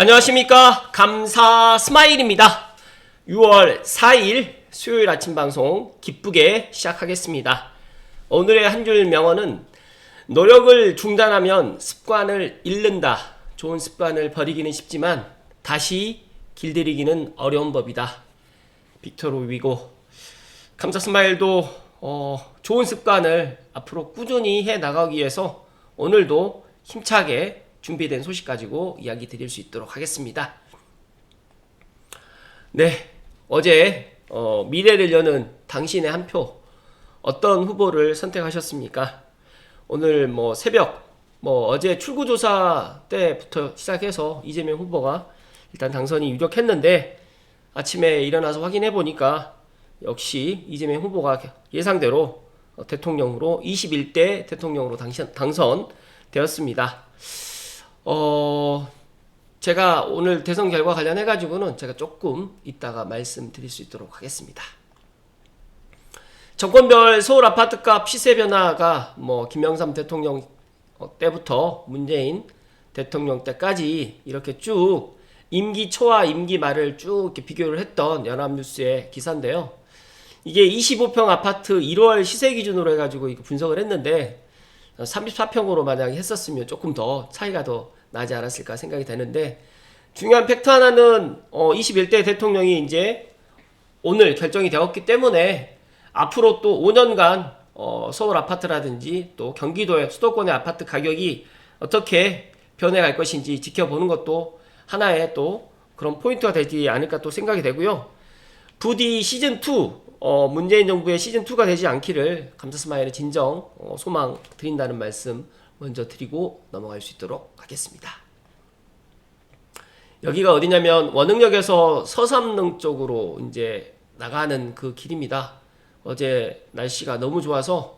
안녕하십니까. 감사 스마일입니다. 6월 4일 수요일 아침 방송 기쁘게 시작하겠습니다. 오늘의 한 줄 명언은 노력을 중단하면 습관을 잃는다. 좋은 습관을 버리기는 쉽지만 다시 길들이기는 어려운 법이다. 빅토르 위고. 감사 스마일도 좋은 습관을 앞으로 꾸준히 해 나가기 위해서 오늘도 힘차게 준비된 소식 가지고 이야기 드릴 수 있도록 하겠습니다. 네, 어제 미래를 여는 당신의 한 표 어떤 후보를 선택하셨습니까? 오늘 새벽 어제 출구조사 때부터 시작해서 이재명 후보가 일단 당선이 유력했는데 아침에 일어나서 확인해 보니까 역시 이재명 후보가 예상대로 대통령으로 21대 대통령으로 당선되었습니다. 제가 오늘 대선 결과 관련해 가지고는 제가 조금 이따가 말씀드릴 수 있도록 하겠습니다. 정권별 서울 아파트값 시세 변화가 김영삼 대통령 때부터 문재인 대통령 때까지 이렇게 쭉 임기 초와 임기 말을 쭉 이렇게 비교를 했던 연합뉴스의 기사인데요. 이게 25평 아파트 1월 시세 기준으로 해가지고 이거 분석을 했는데 34평으로 만약에 했었으면 조금 더 차이가 더 나지 않았을까 생각이 되는데, 중요한 팩트 하나는 21대 대통령이 이제 오늘 결정이 되었기 때문에 앞으로 또 5년간 서울 아파트라든지 또 경기도의 수도권의 아파트 가격이 어떻게 변해갈 것인지 지켜보는 것도 하나의 또 그런 포인트가 되지 않을까 또 생각이 되고요. 부디 시즌2 문재인 정부의 시즌2가 되지 않기를 감사 스마일의 진정 소망 드린다는 말씀 먼저 드리고 넘어갈 수 있도록 하겠습니다. 여기가 어디냐면 원흥역에서 서삼릉 쪽으로 이제 나가는 그 길입니다. 어제 날씨가 너무 좋아서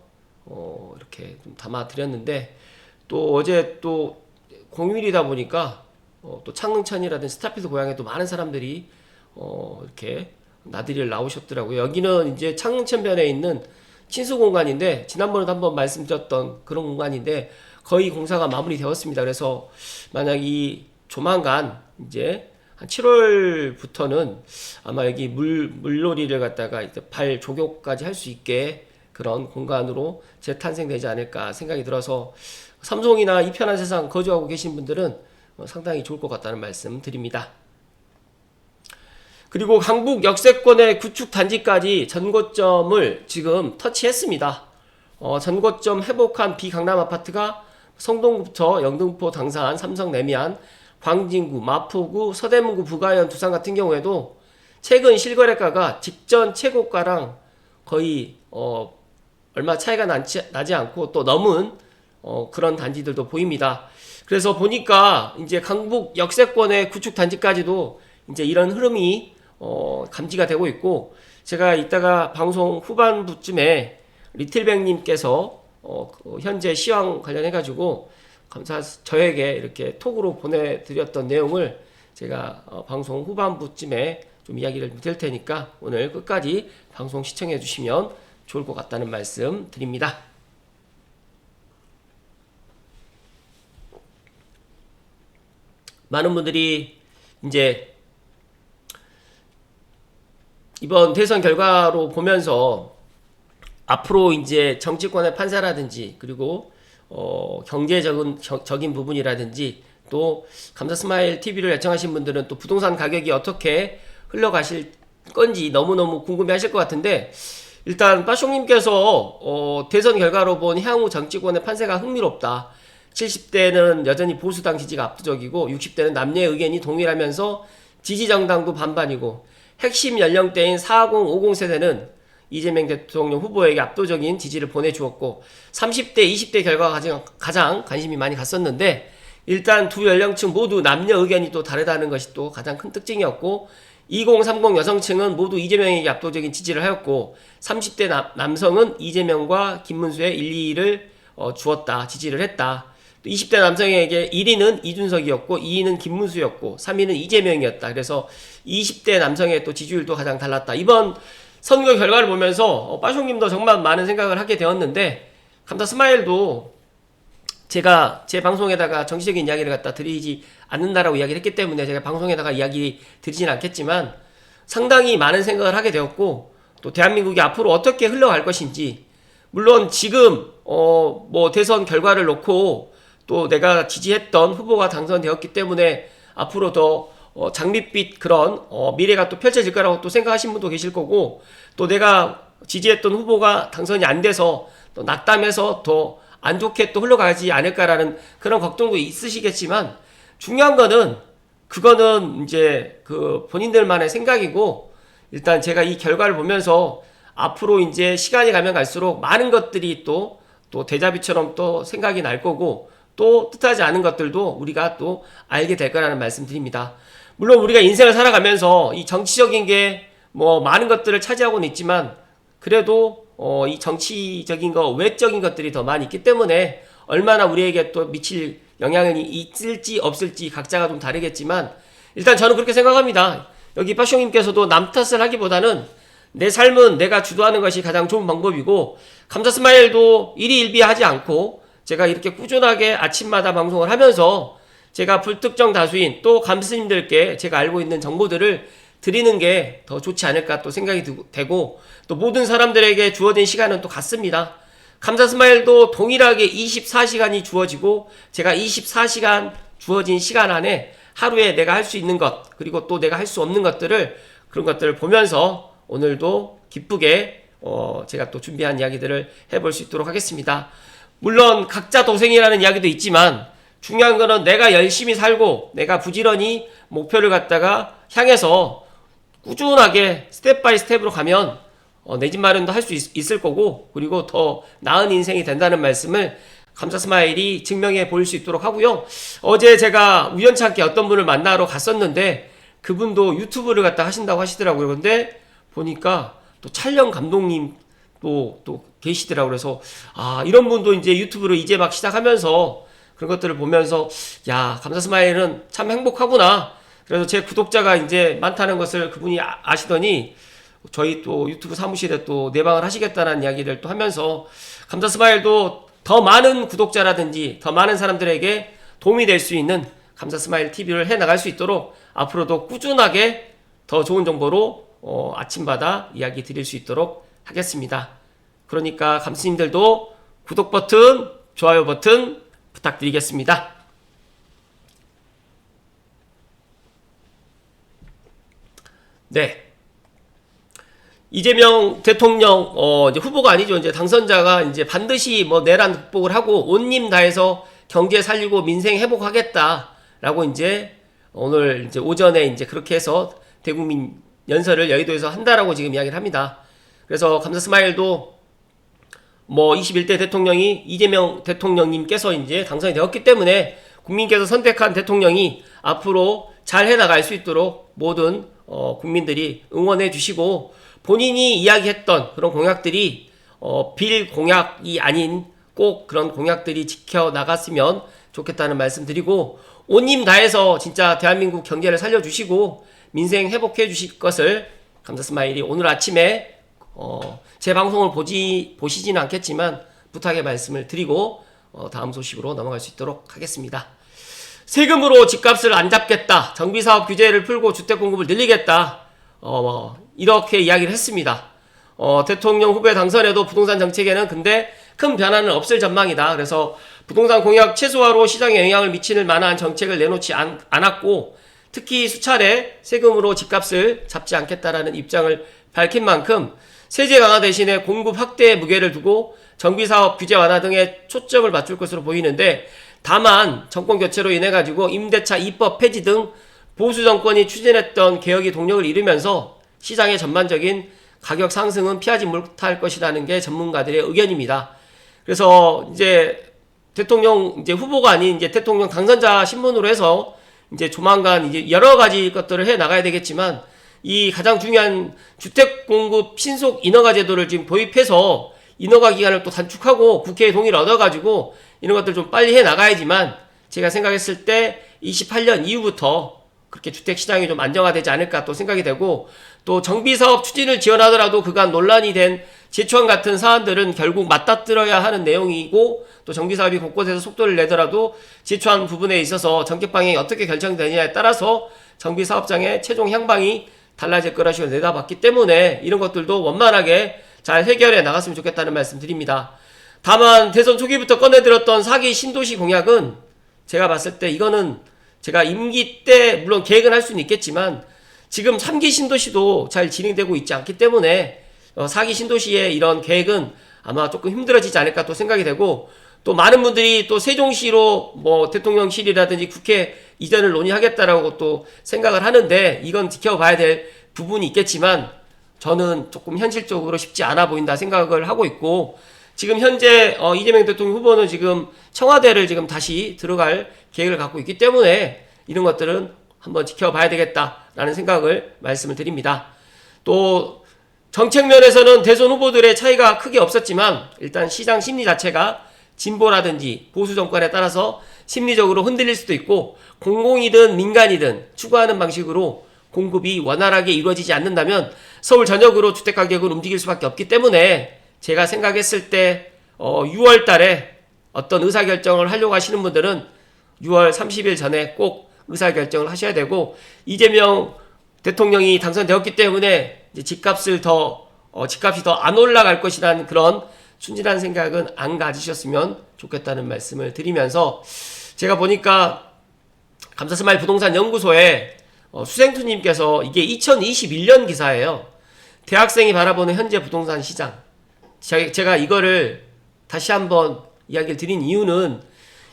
이렇게 좀 담아 드렸는데, 또 어제 또 공휴일이다 보니까 또 창릉천이라든지 스타필드 고향에 또 많은 사람들이 이렇게 나들이를 나오셨더라고요. 여기는 이제 창릉천변에 있는 친수 공간인데, 지난번에도 한번 말씀드렸던 그런 공간인데 거의 공사가 마무리되었습니다. 그래서 만약 이 조만간 이제 한 7월부터는 아마 여기 물놀이를 갖다가 이제 발 조교까지 할 수 있게 그런 공간으로 재탄생되지 않을까 생각이 들어서 삼송이나 이 편한 세상 거주하고 계신 분들은 상당히 좋을 것 같다는 말씀 드립니다. 그리고 강북 역세권의 구축 단지까지 전고점을 지금 터치했습니다. 전고점 회복한 비강남 아파트가 성동구부터 영등포, 당산, 삼성, 레미안, 광진구, 마포구, 서대문구, 부가현, 두산 같은 경우에도 최근 실거래가가 직전 최고가랑 거의 얼마 차이가 나지 않고 또 넘은 그런 단지들도 보입니다. 그래서 보니까 이제 강북 역세권의 구축 단지까지도 이제 이런 흐름이 감지가 되고 있고, 제가 이따가 방송 후반부쯤에 리틀백님께서 현재 시황 관련해가지고 저에게 이렇게 톡으로 보내드렸던 내용을 제가 방송 후반부쯤에 좀 이야기를 드릴 테니까 오늘 끝까지 방송 시청해 주시면 좋을 것 같다는 말씀 드립니다. 많은 분들이 이제 이번 대선 결과로 보면서 앞으로 이제 정치권의 판사라든지 그리고 경제적인 부분이라든지 또 감사 스마일 TV를 애청하신 분들은 또 부동산 가격이 어떻게 흘러가실 건지 너무너무 궁금해 하실 것 같은데, 일단 빠숑님께서 대선 결과로 본 향후 정치권의 판세가 흥미롭다. 70대는 여전히 보수당 지지가 압도적이고 60대는 남녀의 의견이 동일하면서 지지정당도 반반이고 핵심 연령대인 40, 50 세대는 이재명 대통령 후보에게 압도적인 지지를 보내주었고 30대, 20대 결과가 가장 관심이 많이 갔었는데, 일단 두 연령층 모두 남녀 의견이 또 다르다는 것이 또 가장 큰 특징이었고, 20, 30 여성층은 모두 이재명에게 압도적인 지지를 하였고 30대 남성은 이재명과 김문수의 1, 2위를 주었다, 지지를 했다. 또 20대 남성에게 1위는 이준석이었고 2위는 김문수였고 3위는 이재명이었다. 그래서 20대 남성의 또 지지율도 가장 달랐다. 이번 선거 결과를 보면서 빠숑님도 정말 많은 생각을 하게 되었는데, 감사 스마일도 제가 제 방송에다가 정치적인 이야기를 갖다 드리지 않는다라고 이야기를 했기 때문에 제가 방송에다가 이야기 드리진 않겠지만 상당히 많은 생각을 하게 되었고, 또 대한민국이 앞으로 어떻게 흘러갈 것인지, 물론 지금 뭐 대선 결과를 놓고 또 내가 지지했던 후보가 당선되었기 때문에 앞으로 더 장밋빛 그런 미래가 또 펼쳐질 거라고 또 생각하시는 분도 계실 거고, 또 내가 지지했던 후보가 당선이 안 돼서 또 낙담해서 더 안 좋게 또 흘러가지 않을까라는 그런 걱정도 있으시겠지만, 중요한 거는 그거는 이제 그 본인들만의 생각이고, 일단 제가 이 결과를 보면서 앞으로 이제 시간이 가면 갈수록 많은 것들이 또 데자뷰처럼 또 생각이 날 거고, 또 뜻하지 않은 것들도 우리가 또 알게 될 거라는 말씀 드립니다. 물론 우리가 인생을 살아가면서 이 정치적인 게 뭐 많은 것들을 차지하고는 있지만, 그래도 이 정치적인 거, 외적인 것들이 더 많이 있기 때문에 얼마나 우리에게 또 미칠 영향이 있을지 없을지 각자가 좀 다르겠지만, 일단 저는 그렇게 생각합니다. 여기 빠숑님께서도 남 탓을 하기보다는 내 삶은 내가 주도하는 것이 가장 좋은 방법이고, 감자스마일도 일희일비하지 않고 제가 이렇게 꾸준하게 아침마다 방송을 하면서 제가 불특정 다수인 또 감스님들께 제가 알고 있는 정보들을 드리는 게 더 좋지 않을까 또 생각이 되고, 또 모든 사람들에게 주어진 시간은 또 같습니다. 감자스마일도 동일하게 24시간이 주어지고, 제가 24시간 주어진 시간 안에 하루에 내가 할 수 있는 것, 그리고 또 내가 할 수 없는 것들을, 그런 것들을 보면서 오늘도 기쁘게 제가 또 준비한 이야기들을 해볼 수 있도록 하겠습니다. 물론 각자 도생이라는 이야기도 있지만, 중요한 거는 내가 열심히 살고 내가 부지런히 목표를 갖다가 향해서 꾸준하게 스텝 바이 스텝으로 가면 내 집 마련도 할 수 있을 거고, 그리고 더 나은 인생이 된다는 말씀을 감자스마일이 증명해 보일 수 있도록 하고요. 어제 제가 우연찮게 어떤 분을 만나러 갔었는데 그분도 유튜브를 갖다 하신다고 하시더라고요. 근데 보니까 또 촬영 감독님 또 계시더라고요. 그래서 이런 분도 이제 유튜브를 이제 막 시작하면서 그런 것들을 보면서, 야, 감자스마일은 참 행복하구나. 그래서 제 구독자가 이제 많다는 것을 그분이 아시더니 저희 또 유튜브 사무실에 또 내방을 하시겠다는 이야기를 또 하면서, 감자스마일도 더 많은 구독자라든지 더 많은 사람들에게 도움이 될 수 있는 감자스마일 TV를 해 나갈 수 있도록 앞으로도 꾸준하게 더 좋은 정보로 아침마다 이야기 드릴 수 있도록 하겠습니다. 그러니까 감스님들도 구독 버튼, 좋아요 버튼 부탁드리겠습니다. 네. 이재명 대통령, 이제 후보가 아니죠. 이제 당선자가 이제 반드시 뭐 내란 극복을 하고 온 힘 다해서 경제 살리고 민생 회복하겠다라고 이제 오늘 이제 오전에 이제 그렇게 해서 대국민 연설을 여의도에서 한다라고 지금 이야기를 합니다. 그래서 감자스마일도 뭐 21대 대통령이 이재명 대통령님께서 이제 당선이 되었기 때문에 국민께서 선택한 대통령이 앞으로 잘 해나갈 수 있도록 모든 국민들이 응원해 주시고, 본인이 이야기했던 그런 공약들이 빌 공약이 아닌 꼭 그런 공약들이 지켜나갔으면 좋겠다는 말씀 드리고, 온 힘 다해서 진짜 대한민국 경제를 살려주시고 민생 회복해 주실 것을 감자스마일이 오늘 아침에 제 방송을 보시지는 않겠지만 부탁의 말씀을 드리고 다음 소식으로 넘어갈 수 있도록 하겠습니다. 세금으로 집값을 안 잡겠다, 정비사업 규제를 풀고 주택 공급을 늘리겠다, 이렇게 이야기를 했습니다. 대통령 후보에 당선해도 부동산 정책에는 근데 큰 변화는 없을 전망이다. 그래서 부동산 공약 최소화로 시장에 영향을 미칠 만한 정책을 내놓지 않았고, 특히 수차례 세금으로 집값을 잡지 않겠다라는 입장을 밝힌 만큼 세제 강화 대신에 공급 확대에 무게를 두고 정비사업 규제 완화 등에 초점을 맞출 것으로 보이는데, 다만 정권 교체로 인해 가지고 임대차 입법 폐지 등 보수 정권이 추진했던 개혁이 동력을 잃으면서 시장의 전반적인 가격 상승은 피하지 못할 것이라는 게 전문가들의 의견입니다. 그래서 이제 대통령 이제 후보가 아닌 이제 대통령 당선자 신분으로 해서 이제 조만간 이제 여러 가지 것들을 해 나가야 되겠지만, 이 가장 중요한 주택 공급 신속 인허가 제도를 지금 도입해서 인허가 기간을 또 단축하고 국회의 동의를 얻어가지고 이런 것들 좀 빨리 해 나가야지만, 제가 생각했을 때 28년 이후부터 그렇게 주택 시장이 좀 안정화되지 않을까 또 생각이 되고, 또 정비사업 추진을 지원하더라도 그간 논란이 된 제초안 같은 사안들은 결국 맞닥뜨려야 하는 내용이고 또 정비사업이 곳곳에서 속도를 내더라도 제초안 부분에 있어서 정책 방향이 어떻게 결정되느냐에 따라서 정비사업장의 최종 향방이 달라질 거라고 내다봤기 때문에 이런 것들도 원만하게 잘 해결해 나갔으면 좋겠다는 말씀 드립니다. 다만 대선 초기부터 꺼내들었던 4기 신도시 공약은 제가 봤을 때 이거는 제가 임기 때 물론 계획은 할 수는 있겠지만 지금 3기 신도시도 잘 진행되고 있지 않기 때문에 4기 신도시의 이런 계획은 아마 조금 힘들어지지 않을까 또 생각이 되고, 또 많은 분들이 또 세종시로 뭐 대통령실이라든지 국회 이전을 논의하겠다라고 또 생각을 하는데 이건 지켜봐야 될 부분이 있겠지만 저는 조금 현실적으로 쉽지 않아 보인다 생각을 하고 있고, 지금 현재 이재명 대통령 후보는 지금 청와대를 지금 다시 들어갈 계획을 갖고 있기 때문에 이런 것들은 한번 지켜봐야 되겠다라는 생각을 말씀을 드립니다. 또 정책 면에서는 대선 후보들의 차이가 크게 없었지만 일단 시장 심리 자체가 진보라든지 보수 정권에 따라서 심리적으로 흔들릴 수도 있고, 공공이든 민간이든 추구하는 방식으로 공급이 원활하게 이루어지지 않는다면 서울 전역으로 주택가격은 움직일 수밖에 없기 때문에 제가 생각했을 때 6월 달에 어떤 의사결정을 하려고 하시는 분들은 6월 30일 전에 꼭 의사결정을 하셔야 되고, 이재명 대통령이 당선되었기 때문에 이제 집값이 더 안 올라갈 것이라는 그런 순진한 생각은 안 가지셨으면 좋겠다는 말씀을 드리면서, 제가 보니까 감사스마일 부동산 연구소에 수생투님께서 이게 2021년 기사예요. 대학생이 바라보는 현재 부동산 시장. 제가 이거를 다시 한번 이야기를 드린 이유는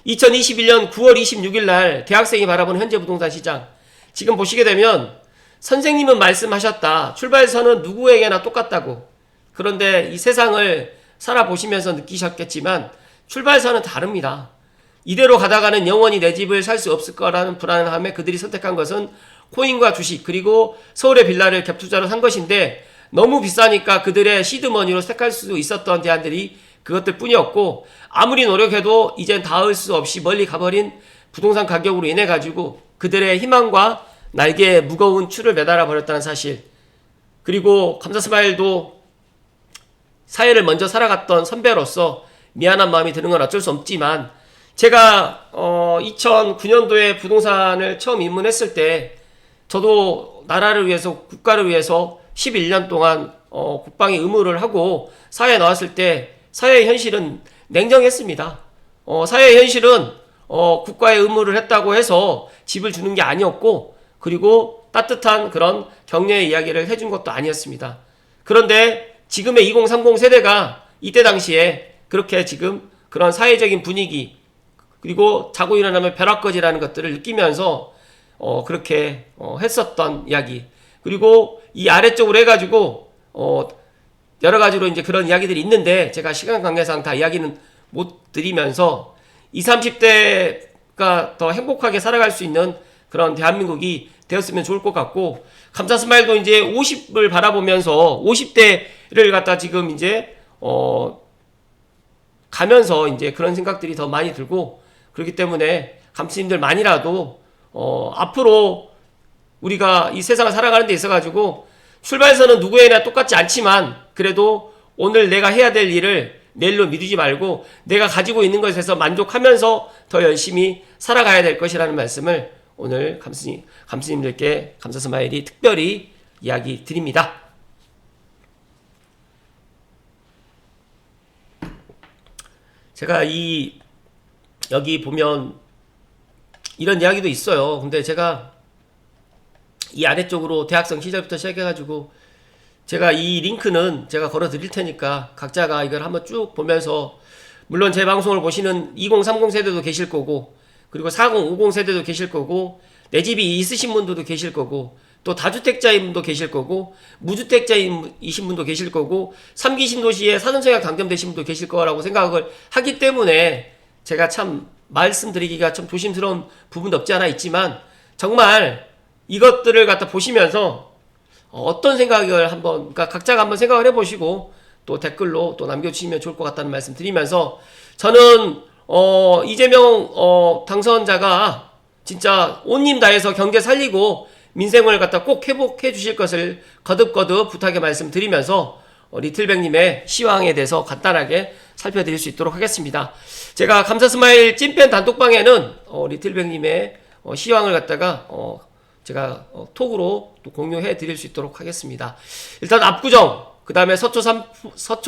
2021년 9월 26일 날 대학생이 바라보는 현재 부동산 시장. 지금 보시게 되면 선생님은 말씀하셨다. 출발선은 누구에게나 똑같다고. 그런데 이 세상을 살아보시면서 느끼셨겠지만 출발선은 다릅니다. 이대로 가다가는 영원히 내 집을 살 수 없을 거라는 불안함에 그들이 선택한 것은 코인과 주식 그리고 서울의 빌라를 갭투자로 산 것인데, 너무 비싸니까 그들의 시드머니로 택할 수 있었던 대안들이 그것들 뿐이었고, 아무리 노력해도 이젠 닿을 수 없이 멀리 가버린 부동산 가격으로 인해 가지고 그들의 희망과 날개에 무거운 추를 매달아 버렸다는 사실, 그리고 감사스마일도 사회를 먼저 살아갔던 선배로서 미안한 마음이 드는 건 어쩔 수 없지만, 제가 2009년도에 부동산을 처음 입문했을 때 저도 나라를 위해서 국가를 위해서 11년 동안 국방의 의무를 하고 사회에 나왔을 때 사회의 현실은 냉정했습니다. 사회의 현실은 국가의 의무를 했다고 해서 집을 주는 게 아니었고, 그리고 따뜻한 그런 격려의 이야기를 해준 것도 아니었습니다. 그런데 지금의 2030 세대가 이때 당시에 그렇게 지금 그런 사회적인 분위기, 그리고 자고 일어나면 벼락거지라는 것들을 느끼면서 그렇게 했었던 이야기, 그리고 이 아래쪽으로 해가지고 여러 가지로 이제 그런 이야기들이 있는데 제가 시간 관계상 다 이야기는 못 드리면서 20, 30대가 더 행복하게 살아갈 수 있는 그런 대한민국이 되었으면 좋을 것 같고, 감사스마일도 이제 50을 바라보면서 50대를 갖다 지금 이제 가면서 이제 그런 생각들이 더 많이 들고, 그렇기 때문에 감스님들만이라도 앞으로 우리가 이 세상을 살아가는 데 있어 가지고 출발선은 누구에나 똑같지 않지만 그래도 오늘 내가 해야 될 일을 내일로 미루지 말고 내가 가지고 있는 것에서 만족하면서 더 열심히 살아가야 될 것이라는 말씀을 오늘 감스님들께 감사스마일이 특별히 이야기 드립니다. 제가 여기 보면 이런 이야기도 있어요. 근데 제가 이 아래쪽으로 대학생 시절부터 시작해가지고 제가 이 링크는 제가 걸어 드릴 테니까 각자가 이걸 한번 쭉 보면서, 물론 제 방송을 보시는 2030 세대도 계실 거고, 그리고 40, 50 세대도 계실 거고, 내 집이 있으신 분들도 계실 거고, 또 다주택자인 분도 계실 거고, 무주택자이신 분도 계실 거고, 3기 신도시에 사전청약 당첨되신 분도 계실 거라고 생각을 하기 때문에 제가 참 말씀드리기가 좀 조심스러운 부분도 없지 않아 있지만, 정말 이것들을 갖다 보시면서 어떤 생각을 한번, 그러니까 각자가 한번 생각을 해보시고 또 댓글로 또 남겨주시면 좋을 것 같다는 말씀 드리면서, 저는 이재명 당선자가 진짜 온 힘 다해서 경제 살리고 민생을 갖다 꼭 회복해 주실 것을 거듭거듭 부탁의 말씀 드리면서 리틀백님의 시황에 대해서 간단하게 살펴드릴 수 있도록 하겠습니다. 제가 감사스마일 찐팬 단톡방에는 리틀백님의 시황을 갖다가 제가 톡으로 또 공유해 드릴 수 있도록 하겠습니다. 일단 압구정, 그 다음에 서초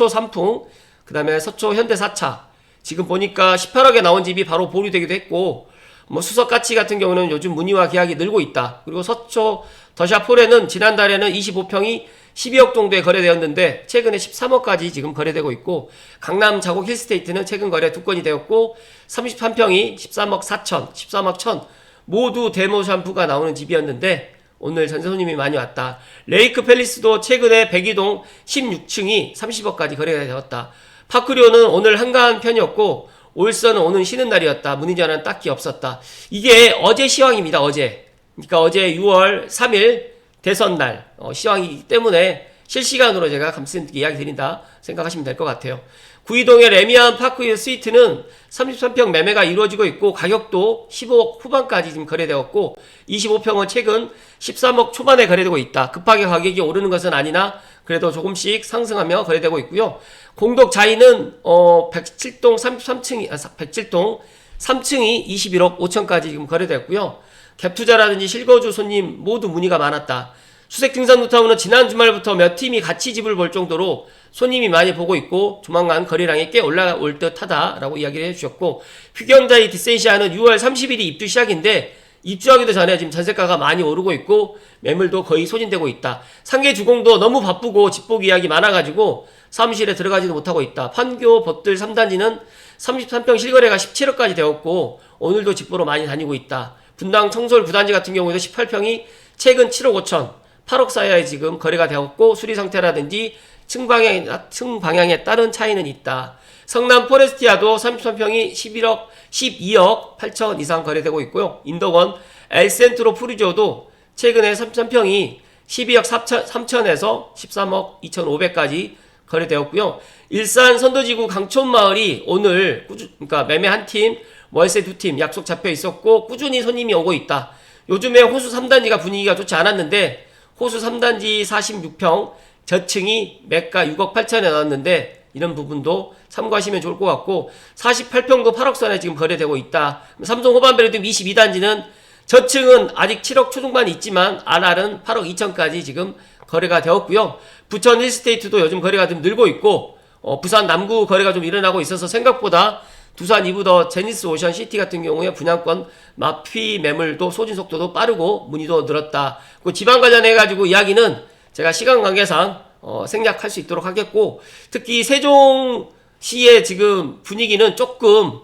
삼풍, 그 다음에 서초 현대 4차, 지금 보니까 18억에 나온 집이 바로 보류되기도 했고, 뭐 수석가치 같은 경우는 요즘 문의와 계약이 늘고 있다. 그리고 서초 더샤폴에는 지난달에는 25평이 12억 정도에 거래되었는데 최근에 13억까지 지금 거래되고 있고, 강남 자곡 힐스테이트는 최근 거래 2건이 되었고, 33평이 13억 4천, 13억 1천 모두 데모 샴푸가 나오는 집이었는데 오늘 전세 손님이 많이 왔다. 레이크 팰리스도 최근에 백이동 16층이 30억까지 거래가 되었다. 파크리오는 오늘 한가한 편이었고 올선은 오늘 쉬는 날이었다. 문의 전화는 딱히 없었다. 이게 어제 시황입니다. 어제. 그러니까 어제 6월 3일 대선날 시황이기 때문에 실시간으로 제가 감사드리게 이야기 드린다 생각하시면 될 것 같아요. 구이동의 레미안 파크힐 스위트는 33평 매매가 이루어지고 있고 가격도 15억 후반까지 지금 거래되었고 25평은 최근 13억 초반에 거래되고 있다. 급하게 가격이 오르는 것은 아니나 그래도 조금씩 상승하며 거래되고 있고요. 공덕 자이는 107동 33층이 107동 3층이 21억 5천까지 지금 거래됐고요. 갭투자라든지 실거주 손님 모두 문의가 많았다. 수색등산 노타운은 지난 주말부터 몇 팀이 같이 집을 볼 정도로 손님이 많이 보고 있고 조만간 거래량이 꽤 올라올 듯하다라고 이야기를 해주셨고, 휘경자이 디센시아는 6월 30일이 입주 시작인데 입주하기도 전에 지금 전세가가 많이 오르고 있고 매물도 거의 소진되고 있다. 상계 주공도 너무 바쁘고 집보기 이야기 많아가지고 사무실에 들어가지도 못하고 있다. 판교 법들 3단지는 33평 실거래가 17억까지 되었고 오늘도 집보러 많이 다니고 있다. 분당 청솔 9단지 같은 경우에도 18평이 최근 7억 5천 8억 사이에 지금 거래가 되었고 수리 상태라든지 층 방향에 따른 차이는 있다. 성남 포레스티아도 33평이 12억 8천 이상 거래되고 있고요. 인덕원 엘센트로 프리조도 최근에 33평이 12억 3천에서 13억 2,500까지 거래되었고요. 일산 선도지구 강촌마을이 오늘 그러니까 매매 한 팀, 월세 두 팀 약속 잡혀 있었고 꾸준히 손님이 오고 있다. 요즘에 호수 3단지가 분위기가 좋지 않았는데 호수 3단지 46평 저층이 매가 6억 8천에 나왔는데 이런 부분도 참고하시면 좋을 것 같고 48평도 8억 선에 지금 거래되고 있다. 삼성 호반베르디 22단지는 저층은 아직 7억 초중반이 있지만 RR은 8억 2천까지 지금 거래가 되었고요. 부천 힐스테이트도 요즘 거래가 좀 늘고 있고 부산 남구 거래가 좀 일어나고 있어서 생각보다 두산 이브더 제니스 오션 시티 같은 경우에 분양권 마피 매물도 소진 속도도 빠르고 문의도 늘었다. 그 지방 관련해가지고 이야기는 제가 시간 관계상 생략할 수 있도록 하겠고, 특히 세종시의 지금 분위기는 조금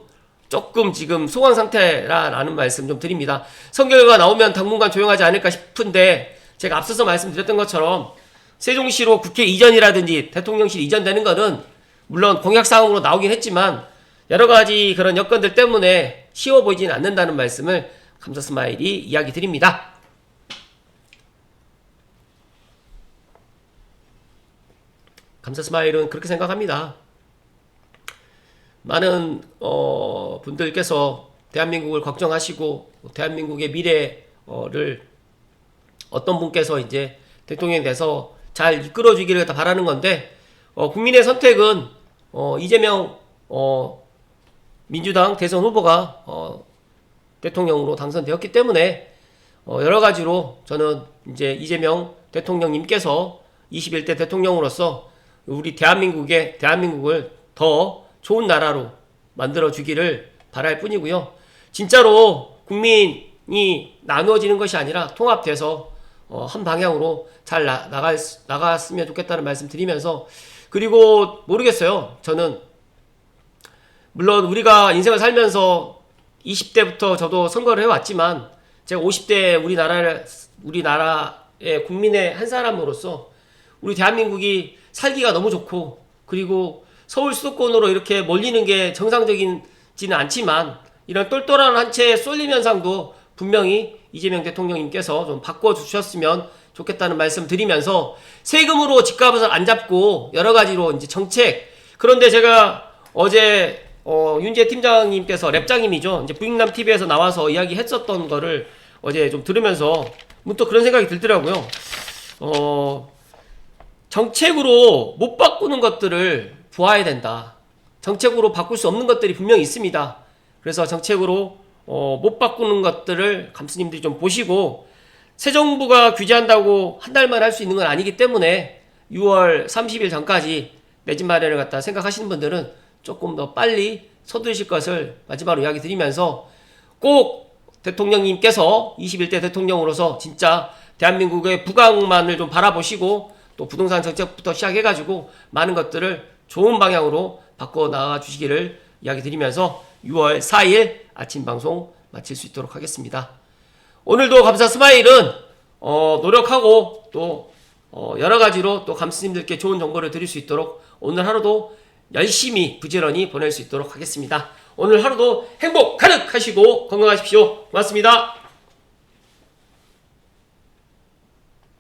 지금 소강 상태라는 말씀 좀 드립니다. 선결과 나오면 당분간 조용하지 않을까 싶은데 제가 앞서서 말씀드렸던 것처럼 세종시로 국회 이전이라든지 대통령실 이전되는 거는 물론 공약사항으로 나오긴 했지만 여러가지 그런 여건들 때문에 쉬워 보이지는 않는다는 말씀을 감사스마일이 이야기 드립니다. 감사스마일은 그렇게 생각합니다. 많은 분들께서 대한민국을 걱정하시고 대한민국의 미래를 어떤 분께서 이제 대통령이 돼서 잘 이끌어주기를 바라는 건데 국민의 선택은 이재명 민주당 대선 후보가 대통령으로 당선되었기 때문에 여러 가지로 저는 이제 이재명 대통령님께서 21대 대통령으로서 우리 대한민국을 더 좋은 나라로 만들어 주기를 바랄 뿐이고요. 진짜로 국민이 나누어지는 것이 아니라 통합돼서 한 방향으로 잘 나갔으면 좋겠다는 말씀 드리면서, 그리고 모르겠어요. 저는 물론 우리가 인생을 살면서 20대부터 저도 선거를 해왔지만 제가 50대 우리나라의 국민의 한 사람으로서 우리 대한민국이 살기가 너무 좋고, 그리고 서울 수도권으로 이렇게 몰리는 게 정상적이지는 않지만 이런 똘똘한 한 채 쏠림 현상도 분명히 이재명 대통령님께서 좀 바꿔주셨으면 좋겠다는 말씀 드리면서, 세금으로 집값을 안 잡고 여러 가지로 이제 정책, 그런데 제가 어제 윤재 팀장님께서 랩장님이죠. 이제 부익남 TV에서 나와서 이야기했었던 거를 어제 좀 들으면서 문득 그런 생각이 들더라고요. 정책으로 못 바꾸는 것들을 보아야 된다. 정책으로 바꿀 수 없는 것들이 분명히 있습니다. 그래서 정책으로 못 바꾸는 것들을 감스님들이 좀 보시고, 새 정부가 규제한다고 한 달만 할 수 있는 건 아니기 때문에 6월 30일 전까지 내 집 마련을 갖다 생각하시는 분들은 조금 더 빨리 서두르실 것을 마지막으로 이야기 드리면서, 꼭 대통령님께서 21대 대통령으로서 진짜 대한민국의 부강만을 좀 바라보시고, 또 부동산 정책부터 시작해가지고 많은 것들을 좋은 방향으로 바꿔 나가 주시기를 이야기 드리면서 6월 4일 아침 방송 마칠 수 있도록 하겠습니다. 오늘도 감사 스마일은 노력하고 또 여러 가지로 또 감스님들께 좋은 정보를 드릴 수 있도록 오늘 하루도 열심히 부지런히 보낼 수 있도록 하겠습니다. 오늘 하루도 행복 가득하시고 건강하십시오. 고맙습니다.